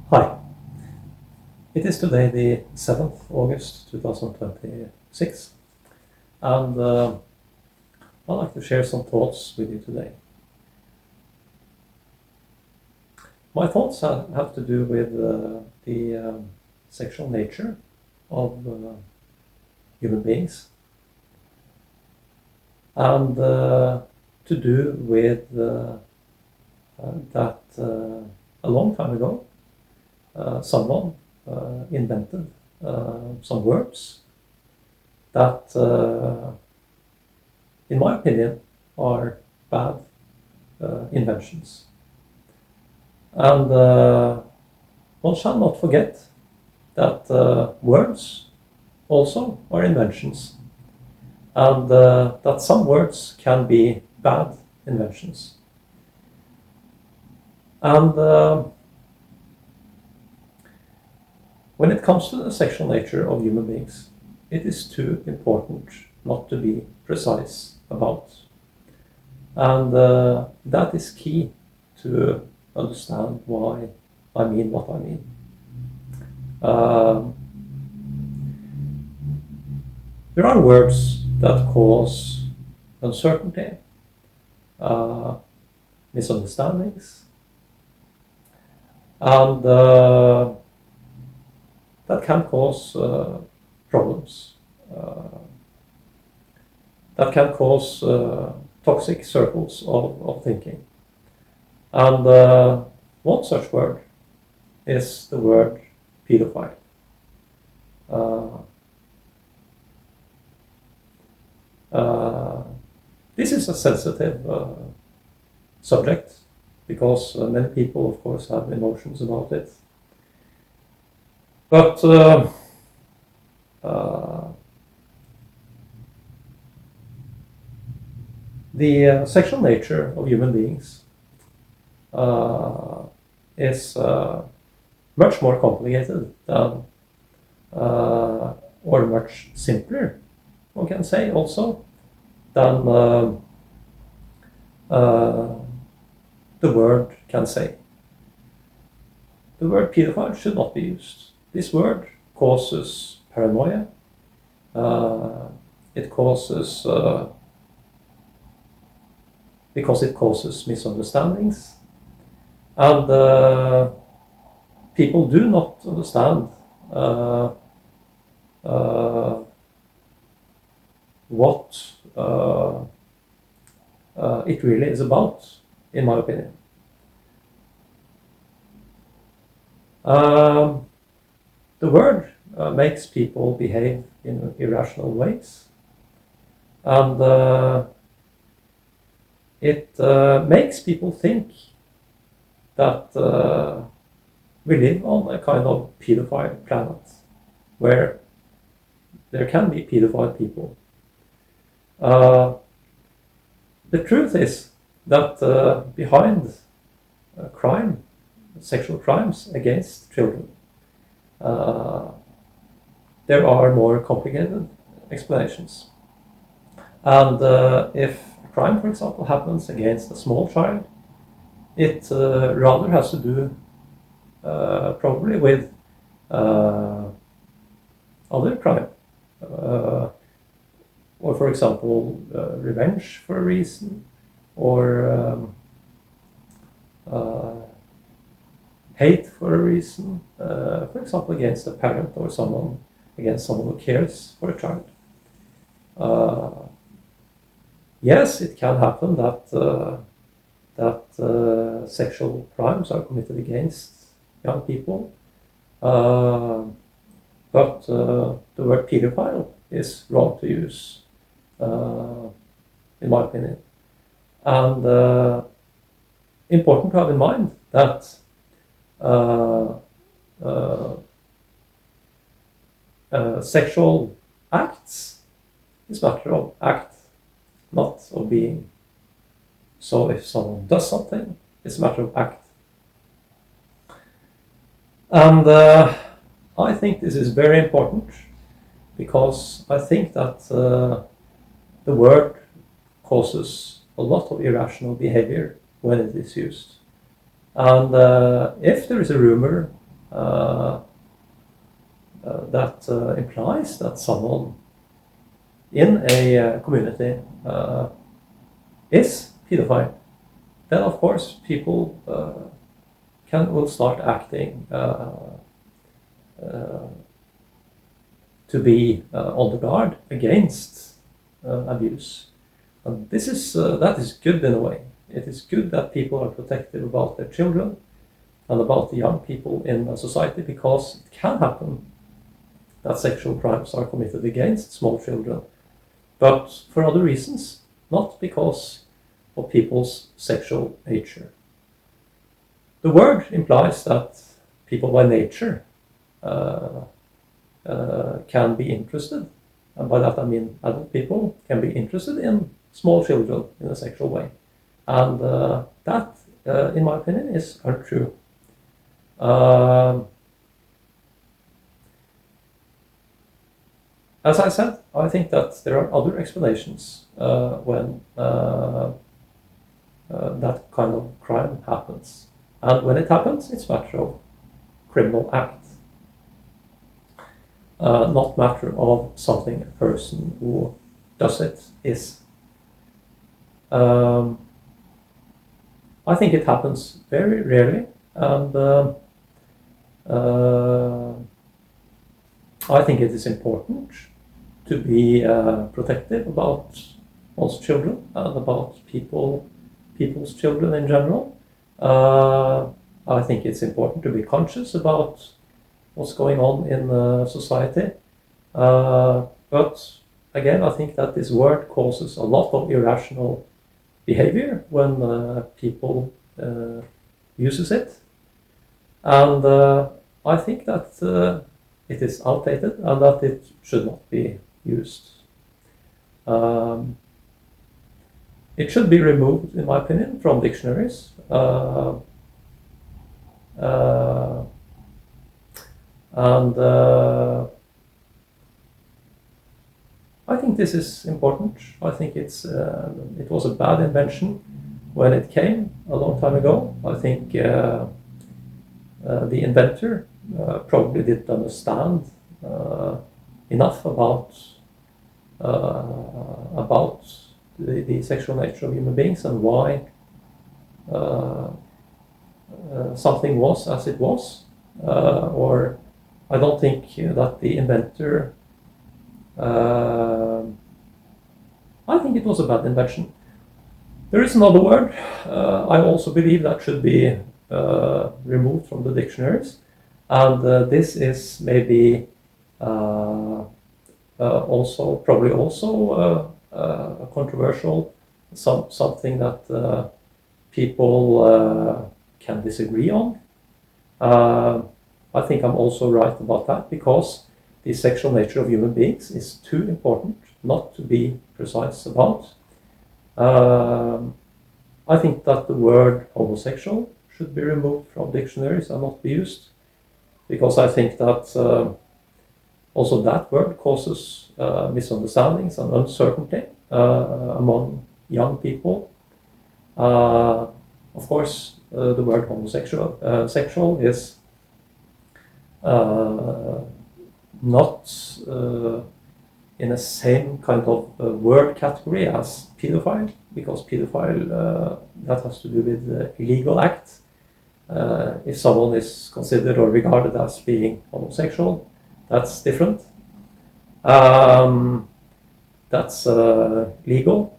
Hi, it is today the 7th August 2026, and I'd like to share some thoughts with you today. My thoughts have to do with the sexual nature of human beings, and to do with that a long time ago someone invented some words that, in my opinion, are bad inventions. And one shall not forget that words also are inventions, and that some words can be bad inventions. And when it comes to the sexual nature of human beings, it is too important not to be precise about. And that is key to understand why I mean what I mean. There are words that cause uncertainty, misunderstandings, and that can cause problems. That can cause toxic circles of thinking. And one such word is the word pedophile. This is a sensitive subject because many people, of course, have emotions about it. But the sexual nature of human beings is much more complicated than, or much simpler, one can say also, than the word can say. The word pedophile should not be used. This word causes paranoia. It causes because it causes misunderstandings, and people do not understand what it really is about, in my opinion. The word makes people behave in irrational ways, and it makes people think that we live on a kind of pedophile planet where there can be pedophile people. The truth is that behind crime, sexual crimes against children, there are more complicated explanations. And if a crime, for example, happens against a small child, it rather has to do probably with other crime. Or, for example, revenge for a reason, or hate for a reason, for example, against a parent or against someone who cares for a child. Yes, it can happen that sexual crimes are committed against young people, but the word pedophile is wrong to use, in my opinion. And important to have in mind that sexual acts is a matter of act, not of being. So if someone does something, it's a matter of act. And I think this is very important, because I think that the word causes a lot of irrational behavior when it is used. And if there is a rumor that implies that someone in a community is pedophile, then of course people will start acting to be on the guard against abuse. And that is good in a way. It is good that people are protective about their children and about the young people in a society, because it can happen that sexual crimes are committed against small children, but for other reasons, not because of people's sexual nature. The word implies that people by nature can be interested, and by that I mean adult people can be interested in small children in a sexual way. And that, in my opinion, is untrue. As I said, I think that there are other explanations when that kind of crime happens. And when it happens, it's a matter of criminal act, not matter of something a person who does it is. I think it happens very rarely, and I think it is important to be protective about one's children and about people's children in general. I think it's important to be conscious about what's going on in society. But again, I think that this word causes a lot of irrational behavior when people uses it. And I think that it is outdated and that it should not be used. It should be removed, in my opinion, from dictionaries. I think this is important. I think it was a bad invention when it came a long time ago. I think the inventor probably didn't understand enough about the sexual nature of human beings and why something was as it was. Or I don't think that the inventor. I think it was a bad invention. There is another word I also believe that should be removed from the dictionaries, and this is maybe probably also controversial, something that people can disagree on. I think I'm also right about that, because the sexual nature of human beings is too important not to be precise about. I think that the word homosexual should be removed from dictionaries and not be used, because I think that also that word causes misunderstandings and uncertainty among young people. Of course, the word sexual is not in the same kind of word category as pedophile, because pedophile that has to do with illegal act. If someone is considered or regarded as being homosexual, that's different. That's legal.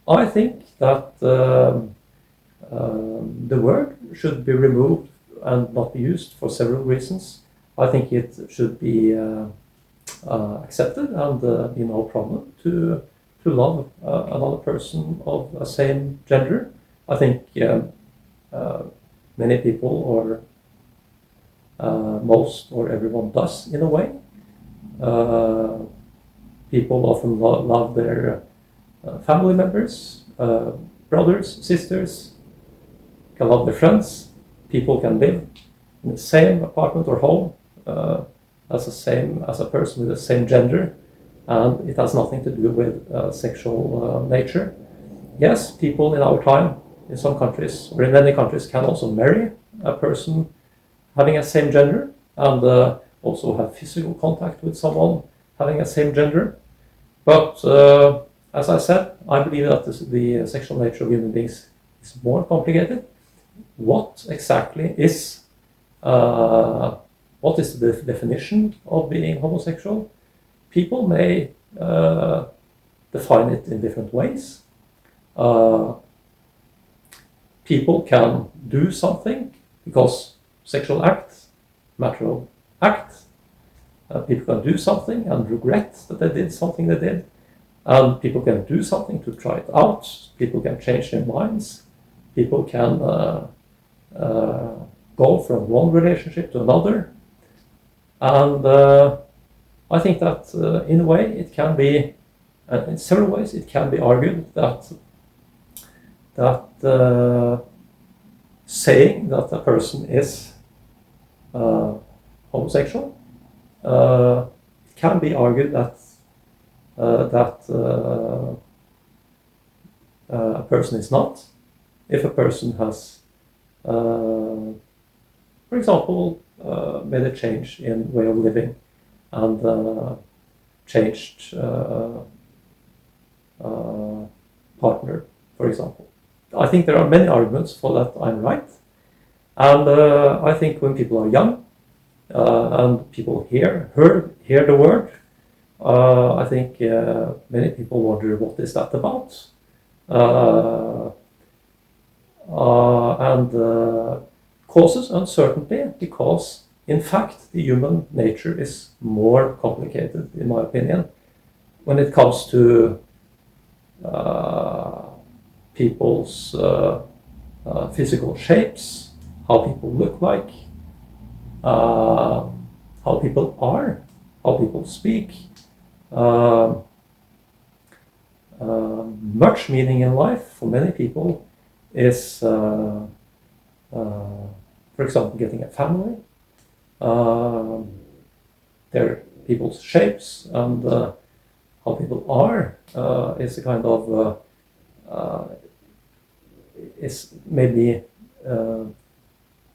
I think that the word should be removed and not be used for several reasons. I think it should be accepted and be no problem to love another person of the same gender. I think many people, or most or everyone, does in a way. People often love their family members, brothers, sisters, can love their friends. People can live in the same apartment or home as a person with the same gender, and it has nothing to do with sexual nature. Yes, people in our time, in some countries, or in many countries, can also marry a person having a same gender, and also have physical contact with someone having a same gender. But as I said, I believe that the sexual nature of human beings is more complicated. What exactly is what is the definition of being homosexual? People may define it in different ways. People can do something because sexual act, matter of act. People can do something and regret that they did something they did. And people can do something to try it out. People can change their minds. People can go from one relationship to another. And I think that in a way it can be, in several ways it can be argued that saying that a person is homosexual, it can be argued that a person is not, if a person has, for example, made a change in way of living and changed partner, for example. I think there are many arguments for that I'm right. And I think when people are young and people hear the word, I think many people wonder what is that about, and causes uncertainty because, in fact, the human nature is more complicated, in my opinion, when it comes to people's physical shapes, how people look like, how people are, how people speak. Much meaning in life for many people is, for example, getting a family, their people's shapes, and how people are is a kind of is maybe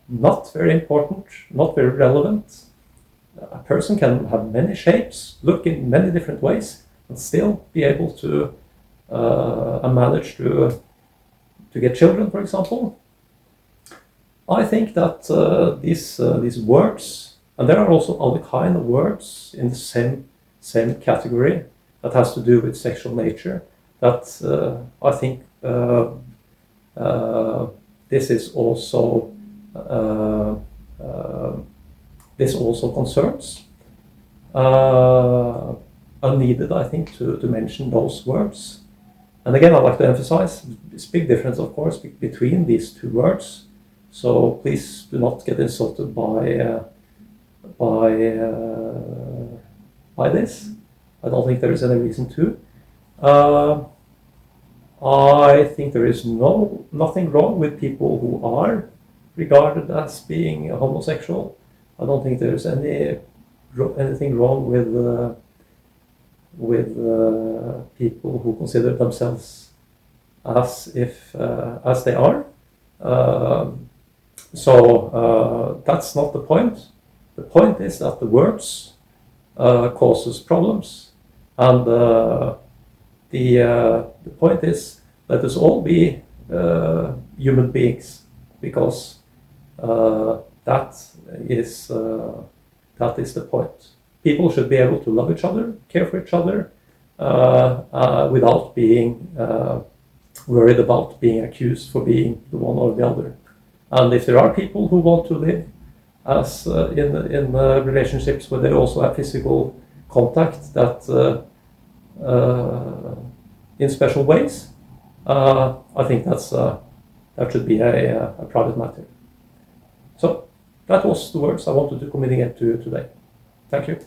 not very important, not very relevant. A person can have many shapes, look in many different ways, and still be able to manage to get children, for example. I think that these words, and there are also other kind of words in the same category that has to do with sexual nature, that I think this is also this also concerns. Unneeded, I think, to mention those words. And again, I'd like to emphasize this big difference, of course, between these two words. So please do not get insulted by this. I don't think there is any reason to. I think there is nothing wrong with people who are regarded as being homosexual. I don't think there is anything wrong with people who consider themselves as they are. So that's not the point. The point is that the words causes problems, and the point is let us all be human beings, because that is the point. People should be able to love each other, care for each other, without being worried about being accused for being the one or the other. And if there are people who want to live as in relationships where they also have physical contact, that in special ways, I think that should be a private matter. So that was the words I wanted to communicate to you today. Thank you.